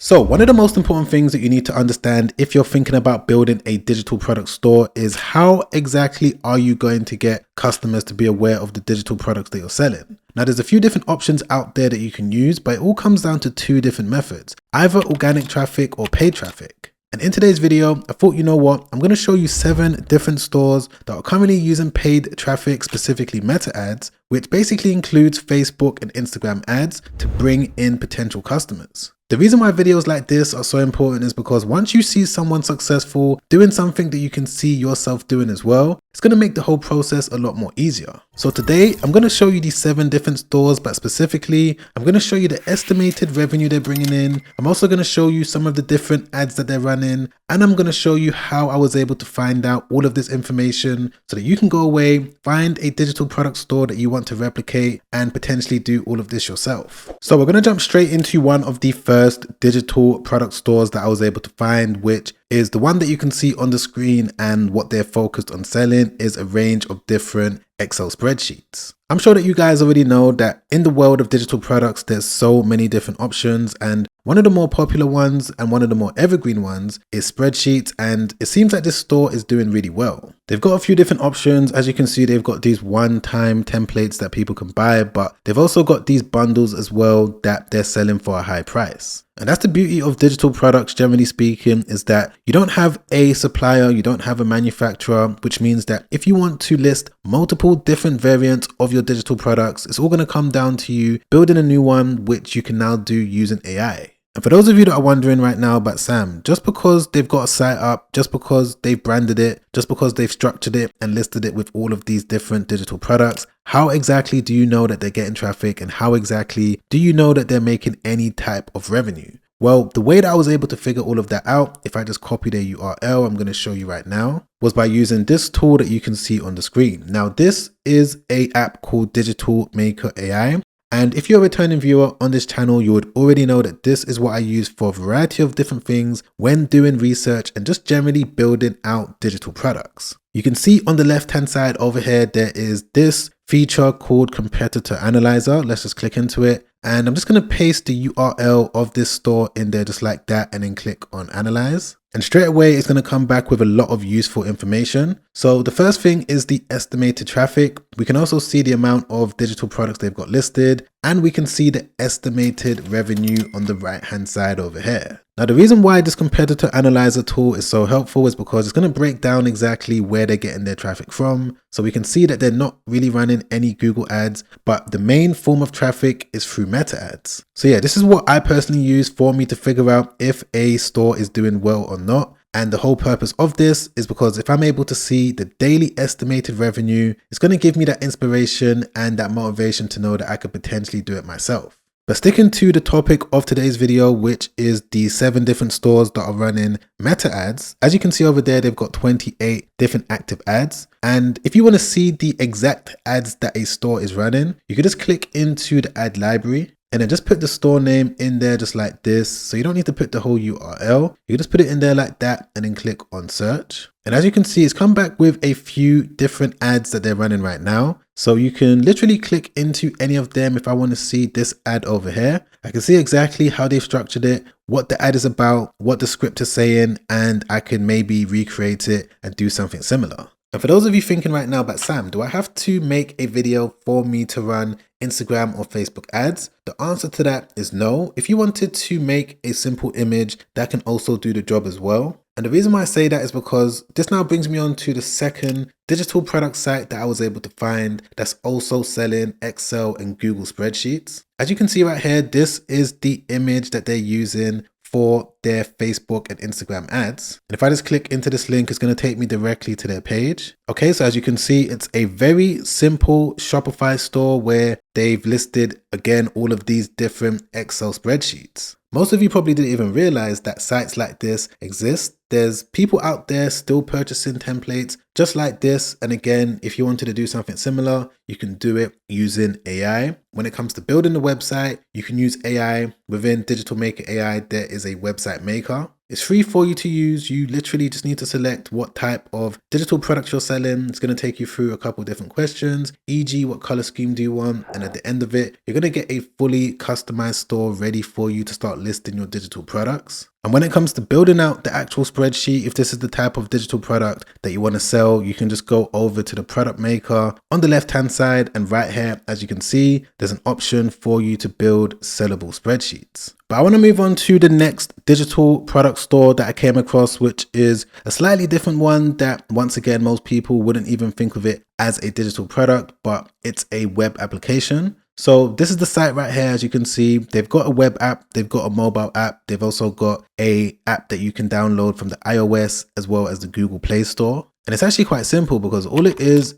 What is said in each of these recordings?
So one of the most important things that you need to understand if you're thinking about building a digital product store is how exactly are you going to get customers to be aware of the digital products that you're selling. Now there's a few different options out there that you can use, but it all comes down to two different methods, either organic traffic or paid traffic. And in today's video, I thought, you know what, I'm going to show you 7 different stores that are currently using paid traffic, specifically meta ads, which basically includes Facebook and Instagram ads to bring in potential customers. The reason why videos like this are so important is because once you see someone successful doing something that you can see yourself doing as well, it's going to make the whole process a lot more easier. So today I'm going to show you these 7 different stores, but specifically I'm going to show you the estimated revenue they're bringing in. I'm also going to show you some of the different ads that they're running, and I'm going to show you how I was able to find out all of this information so that you can go away, find a digital product store that you want to replicate and potentially do all of this yourself. So we're going to jump straight into one of the first digital product stores that I was able to find, which is the one that you can see on the screen, and what they're focused on selling is a range of different Excel spreadsheets. I'm sure that you guys already know that in the world of digital products, there's so many different options, and one of the more popular ones and one of the more evergreen ones is spreadsheets, and it seems like this store is doing really well. They've got a few different options. As you can see, they've got these one-time templates that people can buy, but they've also got these bundles as well that they're selling for a high price. And that's the beauty of digital products, generally speaking, is that you don't have a supplier, you don't have a manufacturer, which means that if you want to list multiple different variants of your digital products, it's all going to come down to you building a new one, which you can now do using AI. And for those of you that are wondering right now, but Sam, just because they've got a site up, just because they've branded it, just because they've structured it and listed it with all of these different digital products, how exactly do you know that they're getting traffic, and how exactly do you know that they're making any type of revenue? Well, the way that I was able to figure all of that out, if I just copy their URL, I'm going to show you right now, was by using this tool that you can see on the screen. Now, this is an app called Digital Maker AI. And if you're a returning viewer on this channel, you would already know that this is what I use for a variety of different things when doing research and just generally building out digital products. You can see on the left-hand side over here, there is this feature called Competitor Analyzer. Let's just click into it. And I'm just going to paste the URL of this store in there just like that, and then click on Analyze. And straight away, it's going to come back with a lot of useful information. So the first thing is the estimated traffic. We can also see the amount of digital products they've got listed, and we can see the estimated revenue on the right-hand side over here. Now, the reason why this competitor analyzer tool is so helpful is because it's going to break down exactly where they're getting their traffic from. So we can see that they're not really running any Google ads, but the main form of traffic is through meta ads. So yeah, this is what I personally use for me to figure out if a store is doing well or not. And the whole purpose of this is because if I'm able to see the daily estimated revenue, it's going to give me that inspiration and that motivation to know that I could potentially do it myself. But sticking to the topic of today's video, which is the 7 different stores that are running meta ads, as you can see over there, they've got 28 different active ads. And if you want to see the exact ads that a store is running, you can just click into the ad library and then just put the store name in there just like this. So you don't need to put the whole URL. You can just put it in there like that and then click on search. And as you can see, it's come back with a few different ads that they're running right now. So you can literally click into any of them. If I want to see this ad over here, I can see exactly how they've structured it, what the ad is about, what the script is saying, and I can maybe recreate it and do something similar. And for those of you thinking right now, but Sam, do I have to make a video for me to run Instagram or Facebook ads? The answer to that is no. If you wanted to make a simple image, that can also do the job as well. And the reason why I say that is because this now brings me on to the second digital product site that I was able to find that's also selling Excel and Google spreadsheets. As you can see right here, this is the image that they're using for their Facebook and Instagram ads. And if I just click into this link, it's going to take me directly to their page. Okay, so as you can see, it's a very simple Shopify store where they've listed, again, all of these different Excel spreadsheets. Most of you probably didn't even realize that sites like this exist. There's people out there still purchasing templates just like this. And again, if you wanted to do something similar, you can do it using AI. When it comes to building a website, you can use AI. Within Digital Maker AI, there is a website maker. It's free for you to use. You literally just need to select what type of digital products you're selling. It's going to take you through a couple different questions, e.g. what color scheme do you want? And at the end of it, you're going to get a fully customized store ready for you to start listing your digital products. And when it comes to building out the actual spreadsheet, if this is the type of digital product that you want to sell, you can just go over to the product maker on the left-hand side, and right here, as you can see, there's an option for you to build sellable spreadsheets. But I want to move on to the next digital product store that I came across, which is a slightly different one that, once again, most people wouldn't even think of it as a digital product, but it's a web application. So this is the site right here. As you can see, they've got a web app, they've got a mobile app, they've also got a app that you can download from the iOS as well as the Google Play Store. And it's actually quite simple because all it is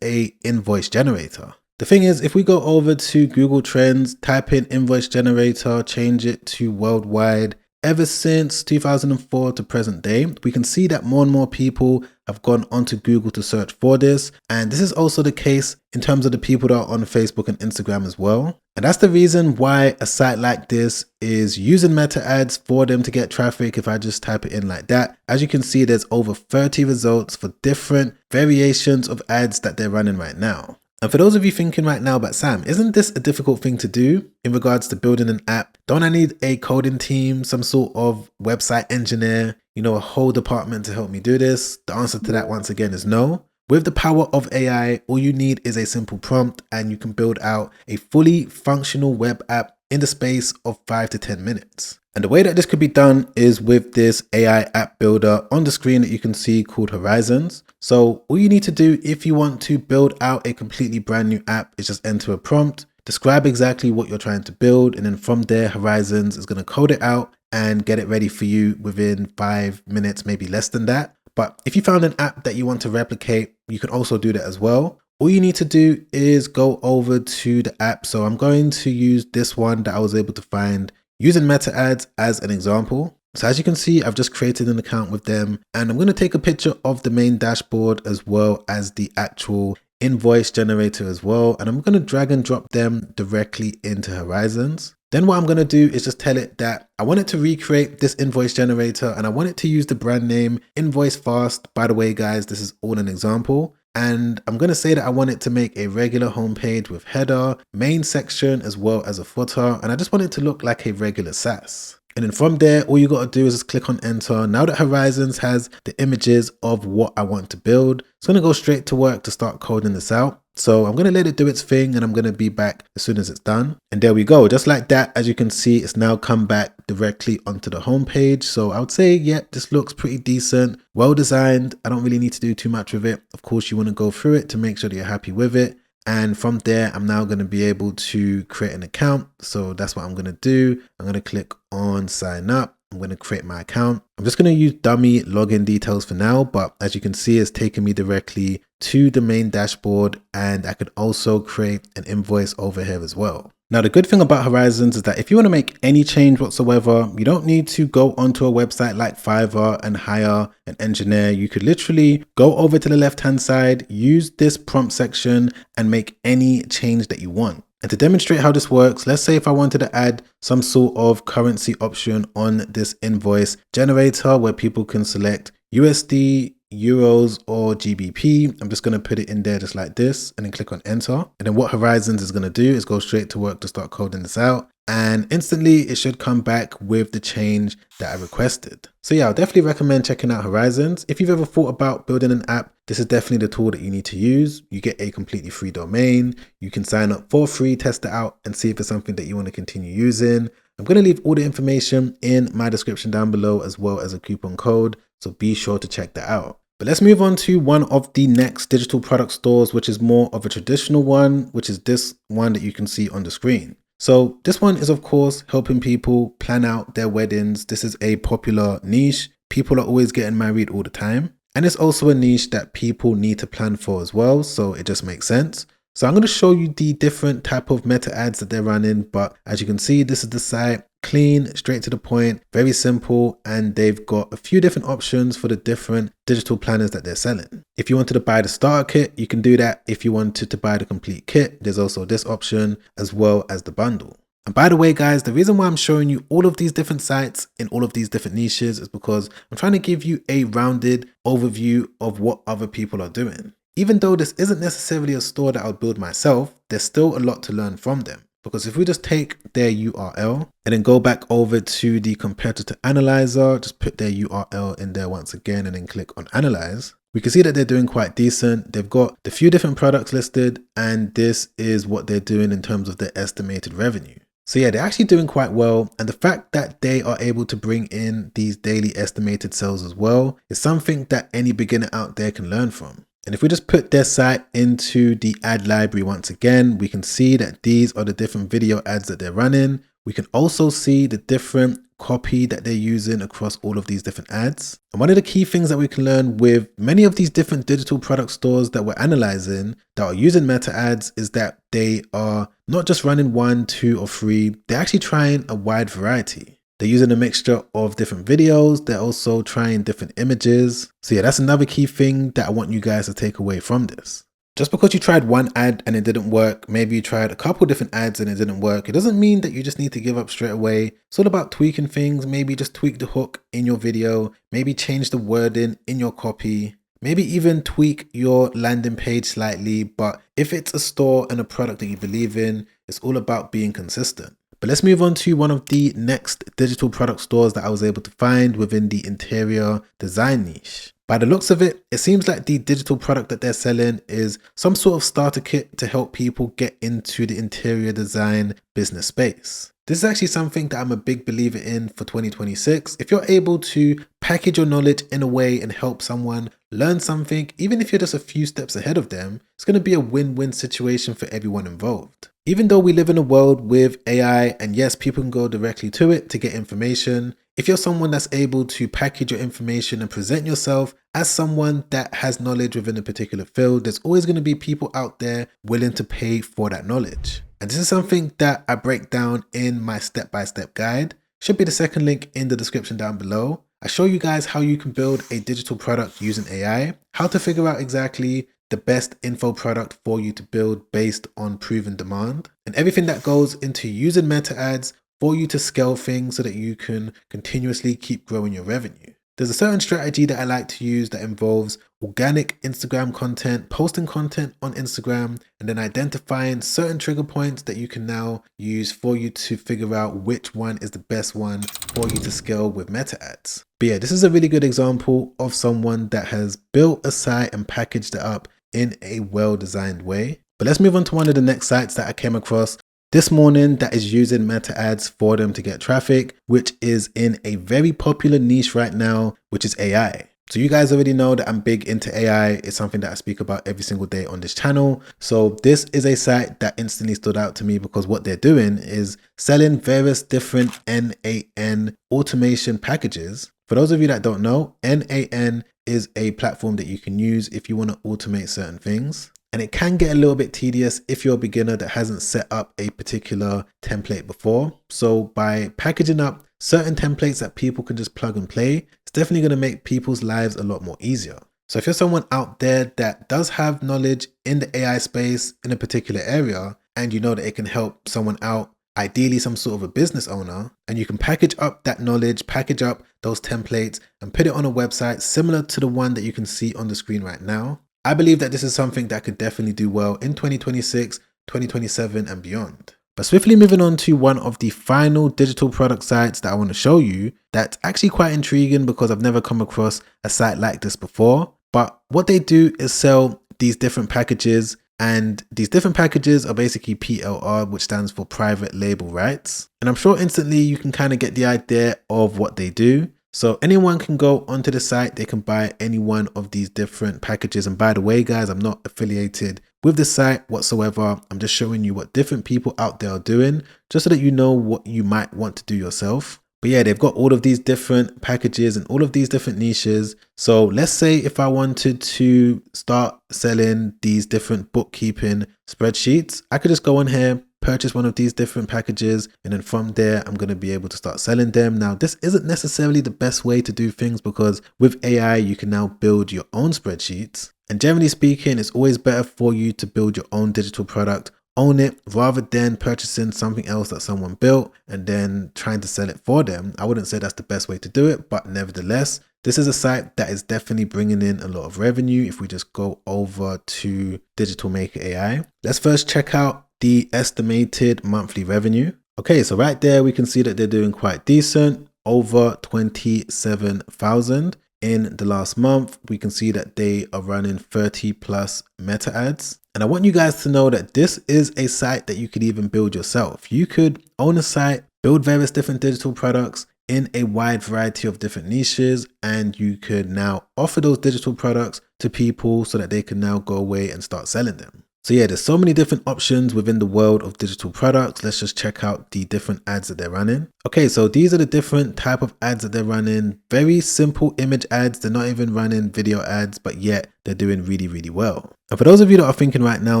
a invoice generator. The thing is, if we go over to Google Trends, type in invoice generator, change it to worldwide, ever since 2004 to present day, we can see that more and more people have gone onto Google to search for this. And this is also the case in terms of the people that are on Facebook and Instagram as well. And that's the reason why a site like this is using meta ads for them to get traffic. If I just type it in like that, as you can see, there's over 30 results for different variations of ads that they're running right now. And for those of you thinking right now, but Sam, isn't this a difficult thing to do in regards to building an app? Don't I need a coding team, some sort of website engineer, a whole department to help me do this? The answer to that, once again, is no. With the power of AI, all you need is a simple prompt and you can build out a fully functional web app in the space of 5 to 10 minutes. And the way that this could be done is with this AI app builder on the screen that you can see called Horizons. So all you need to do if you want to build out a completely brand new app is just enter a prompt, describe exactly what you're trying to build, and then from there, Horizons is going to code it out and get it ready for you within 5 minutes, maybe less than that. But if you found an app that you want to replicate, you can also do that as well. All you need to do is go over to the app. So I'm going to use this one that I was able to find using meta ads as an example. So as you can see, I've just created an account with them and I'm going to take a picture of the main dashboard as well as the actual invoice generator as well. And I'm going to drag and drop them directly into Horizons. Then what I'm going to do is just tell it that I want it to recreate this invoice generator and I want it to use the brand name Invoice Fast. By the way, guys, this is all an example. And I'm going to say that I want it to make a regular homepage with header, main section, as well as a footer. And I just want it to look like a regular SaaS. And then from there, all you got to do is just click on enter. Now that Horizons has the images of what I want to build, it's going to go straight to work to start coding this out. So I'm going to let it do its thing and I'm going to be back as soon as it's done. And there we go. Just like that, as you can see, it's now come back directly onto the homepage. So I would say, yeah, this looks pretty decent, well designed. I don't really need to do too much with it. Of course, you want to go through it to make sure that you're happy with it. And from there, I'm now going to be able to create an account. So that's what I'm going to do. I'm going to click on sign up. I'm going to create my account. I'm just going to use dummy login details for now, but as you can see, it's taken me directly to the main dashboard and I could also create an invoice over here as well. Now, the good thing about Horizons is that if you want to make any change whatsoever, you don't need to go onto a website like Fiverr and hire an engineer. You could literally go over to the left-hand side, use this prompt section and make any change that you want. And to demonstrate how this works, let's say if I wanted to add some sort of currency option on this invoice generator where people can select USD, euros or GBP. I'm just going to put it in there just like this and then click on enter. And then what Horizons is going to do is go straight to work to start coding this out. And instantly it should come back with the change that I requested. So yeah, I'll definitely recommend checking out Horizons. If you've ever thought about building an app, this is definitely the tool that you need to use. You get a completely free domain. You can sign up for free, test it out and see if it's something that you want to continue using. I'm going to leave all the information in my description down below as well as a coupon code. So be sure to check that out. But let's move on to one of the next digital product stores, which is more of a traditional one, which is this one that you can see on the screen. So this one is, of course, helping people plan out their weddings. This is a popular niche. People are always getting married all the time. And it's also a niche that people need to plan for as well. So it just makes sense. So I'm going to show you the different type of meta ads that they're running. But as you can see, this is the site. Clean, straight to the point, very simple, and they've got a few different options for the different digital planners that they're selling. If you wanted to buy the starter kit, you can do that. If you wanted to buy the complete kit, there's also this option as well as the bundle. And by the way, guys, the reason why I'm showing you all of these different sites in all of these different niches is because I'm trying to give you a rounded overview of what other people are doing. Even though this isn't necessarily a store that I'll build myself, there's still a lot to learn from them. Because if we just take their URL and then go back over to the competitor analyzer, just put their URL in there once again and then click on analyze, we can see that they're doing quite decent. They've got a few different products listed, and this is what they're doing in terms of their estimated revenue. So yeah, they're actually doing quite well. And the fact that they are able to bring in these daily estimated sales as well is something that any beginner out there can learn from. And if we just put their site into the ad library once again, we can see that these are the different video ads that they're running. We can also see the different copy that they're using across all of these different ads. And one of the key things that we can learn with many of these different digital product stores that we're analyzing that are using meta ads is that they are not just running 1, 2, or 3, they're actually trying a wide variety. They're using a mixture of different videos. They're also trying different images. So yeah, that's another key thing that I want you guys to take away from this. Just because you tried one ad and it didn't work, maybe you tried a couple different ads and it didn't work, it doesn't mean that you just need to give up straight away. It's all about tweaking things. Maybe just tweak the hook in your video, maybe change the wording in your copy, maybe even tweak your landing page slightly. But if it's a store and a product that you believe in, it's all about being consistent. But let's move on to one of the next digital product stores that I was able to find within the interior design niche. By the looks of it, it seems like the digital product that they're selling is some sort of starter kit to help people get into the interior design business space. This is actually something that I'm a big believer in for 2026. If you're able to package your knowledge in a way and help someone learn something, even if you're just a few steps ahead of them, it's going to be a win-win situation for everyone involved. Even though we live in a world with AI, and yes, people can go directly to it to get information, if you're someone that's able to package your information and present yourself as someone that has knowledge within a particular field, there's always going to be people out there willing to pay for that knowledge. And this is something that I break down in my step-by-step guide. Should be the second link in the description down below. I show you guys how you can build a digital product using AI, how to figure out exactly the best info product for you to build based on proven demand, and everything that goes into using meta ads for you to scale things so that you can continuously keep growing your revenue. There's a certain strategy that I like to use that involves organic Instagram content, posting content on Instagram, and then identifying certain trigger points that you can now use for you to figure out which one is the best one for you to scale with meta ads. But yeah, this is a really good example of someone that has built a site and packaged it up in a well-designed way. But let's move on to one of the next sites that I came across this morning that is using meta ads for them to get traffic, which is in a very popular niche right now, which is AI. So you guys already know that I'm big into AI. It's something that I speak about every single day on this channel. So this is a site that instantly stood out to me because what they're doing is selling various different NAN automation packages. For those of you that don't know, NAN is a platform that you can use if you want to automate certain things. And it can get a little bit tedious if you're a beginner that hasn't set up a particular template before. So by packaging up certain templates that people can just plug and play, it's definitely going to make people's lives a lot more easier. So if you're someone out there that does have knowledge in the AI space in a particular area, and you know that it can help someone out, ideally some sort of a business owner, and you can package up that knowledge, package up those templates and put it on a website similar to the one that you can see on the screen right now, I believe that this is something that could definitely do well in 2026, 2027 and beyond. But swiftly moving on to one of the final digital product sites that I want to show you that's actually quite intriguing because I've never come across a site like this before. But what they do is sell these different packages, and these different packages are basically PLR, which stands for private label rights. And I'm sure instantly you can kind of get the idea of what they do. So anyone can go onto the site, they can buy any one of these different packages. And by the way, guys, I'm not affiliated with the site whatsoever. I'm just showing you what different people out there are doing, just so that you know what you might want to do yourself. But yeah, they've got all of these different packages and all of these different niches. So let's say if I wanted to start selling these different bookkeeping spreadsheets, I could just go on here, purchase one of these different packages, and then from there I'm going to be able to start selling them. Now this isn't necessarily the best way to do things because with AI you can now build your own spreadsheets, and generally speaking it's always better for you to build your own digital product own it rather than purchasing something else that someone built and then trying to sell it for them. I wouldn't say that's the best way to do it, but nevertheless, this is a site that is definitely bringing in a lot of revenue. If we just go over to Digital Maker AI, let's first check out the estimated monthly revenue. Okay, so right there, we can see that they're doing quite decent, over 27,000. In the last month, we can see that they are running 30 plus meta ads. And I want you guys to know that this is a site that you could even build yourself. You could own a site, build various different digital products in a wide variety of different niches, and you could now offer those digital products to people so that they can now go away and start selling them. So yeah, there's so many different options within the world of digital products. Let's just check out the different ads that they're running. Okay, so these are the different type of ads that they're running. Very simple image ads. They're not even running video ads, but yet they're doing really, really well. And for those of you that are thinking right now,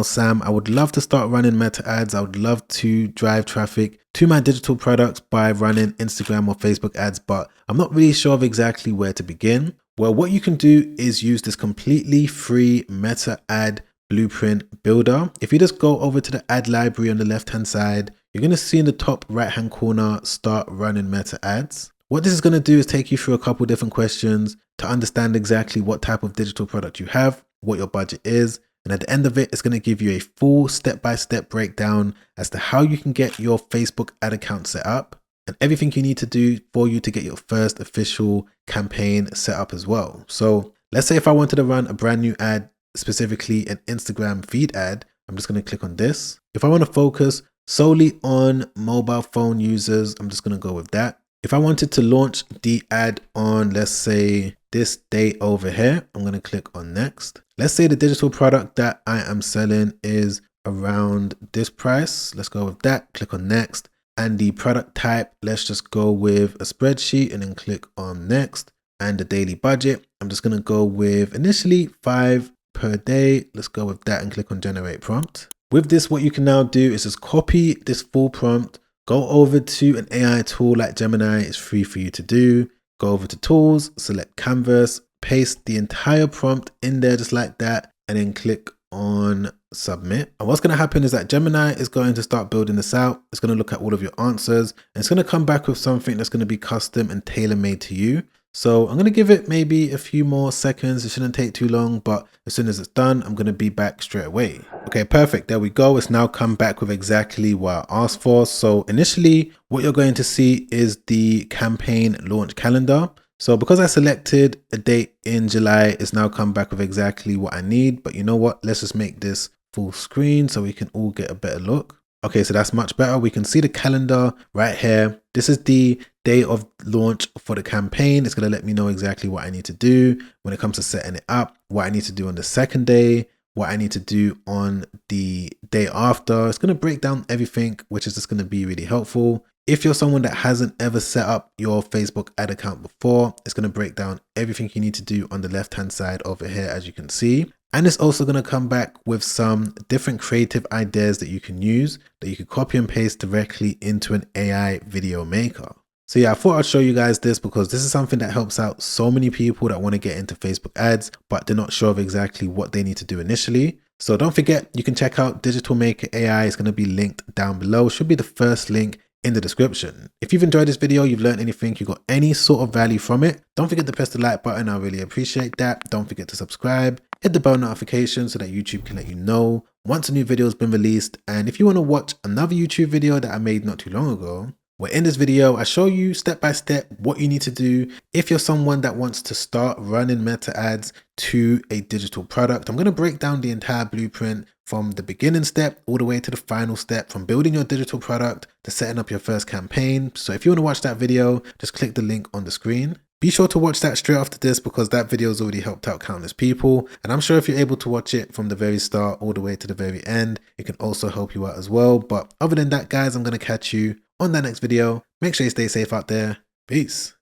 Sam, I would love to start running meta ads. I would love to drive traffic to my digital products by running Instagram or Facebook ads, but I'm not really sure of exactly where to begin. Well, what you can do is use this completely free meta ad blueprint builder. If you just go over to the ad library on the left hand side, you're going to see in the top right hand corner, start running meta ads. What this is going to do is take you through a couple different questions to understand exactly what type of digital product you have, what your budget is, and at the end of it, it's going to give you a full step-by-step breakdown as to how you can get your Facebook ad account set up and everything you need to do for you to get your first official campaign set up as well. So let's say if I wanted to run a brand new ad, specifically an Instagram feed ad, I'm just going to click on this. If I want to focus solely on mobile phone users, I'm just going to go with that. If I wanted to launch the ad on, let's say, this date over here, I'm going to click on next. Let's say the digital product that I am selling is around this price. Let's go with that. Click on next. And the product type, let's just go with a spreadsheet and then click on next. And the daily budget, I'm just going to go with initially 5 per day. Let's go with that and click on generate prompt. With this, what you can now do is just copy this full prompt, go over to an AI tool like Gemini. It's free for you to do. Go over to tools, select canvas, paste the entire prompt in there just like that, and then click on submit. And what's going to happen is that Gemini is going to start building this out. It's going to look at all of your answers and it's going to come back with something that's going to be custom and tailor-made to you. So I'm going to give it maybe a few more seconds. It shouldn't take too long, but as soon as it's done, I'm going to be back straight away. Okay, perfect. There we go. It's now come back with exactly what I asked for. So initially, what you're going to see is the campaign launch calendar. So because I selected a date in July, it's now come back with exactly what I need. But you know what? Let's just make this full screen so we can all get a better look. Okay, so that's much better. We can see the calendar right here. This is the day of launch for the campaign. It's going to let me know exactly what I need to do when it comes to setting it up, what I need to do on the second day, what I need to do on the day after. It's going to break down everything, which is just going to be really helpful. If you're someone that hasn't ever set up your Facebook ad account before, it's going to break down everything you need to do on the left-hand side over here, as you can see. And it's also going to come back with some different creative ideas that you can use, that you can copy and paste directly into an AI video maker. So yeah, I thought I'd show you guys this because this is something that helps out so many people that want to get into Facebook ads, but they're not sure of exactly what they need to do initially. So don't forget, you can check out Digital Maker AI. It's going to be linked down below. Should be the first link in the description. If you've enjoyed this video, you've learned anything, you got any sort of value from it, don't forget to press the like button. I really appreciate that. Don't forget to subscribe, hit the bell notification so that YouTube can let you know once a new video has been released. And if you want to watch another YouTube video that I made not too long ago, where in this video, I show you step by step what you need to do if you're someone that wants to start running meta ads to a digital product. I'm going to break down the entire blueprint from the beginning step all the way to the final step, from building your digital product to setting up your first campaign. So if you want to watch that video, just click the link on the screen. Be sure to watch that straight after this because that video has already helped out countless people. And I'm sure if you're able to watch it from the very start all the way to the very end, it can also help you out as well. But other than that, guys, I'm going to catch you on that next video. Make sure you stay safe out there. Peace.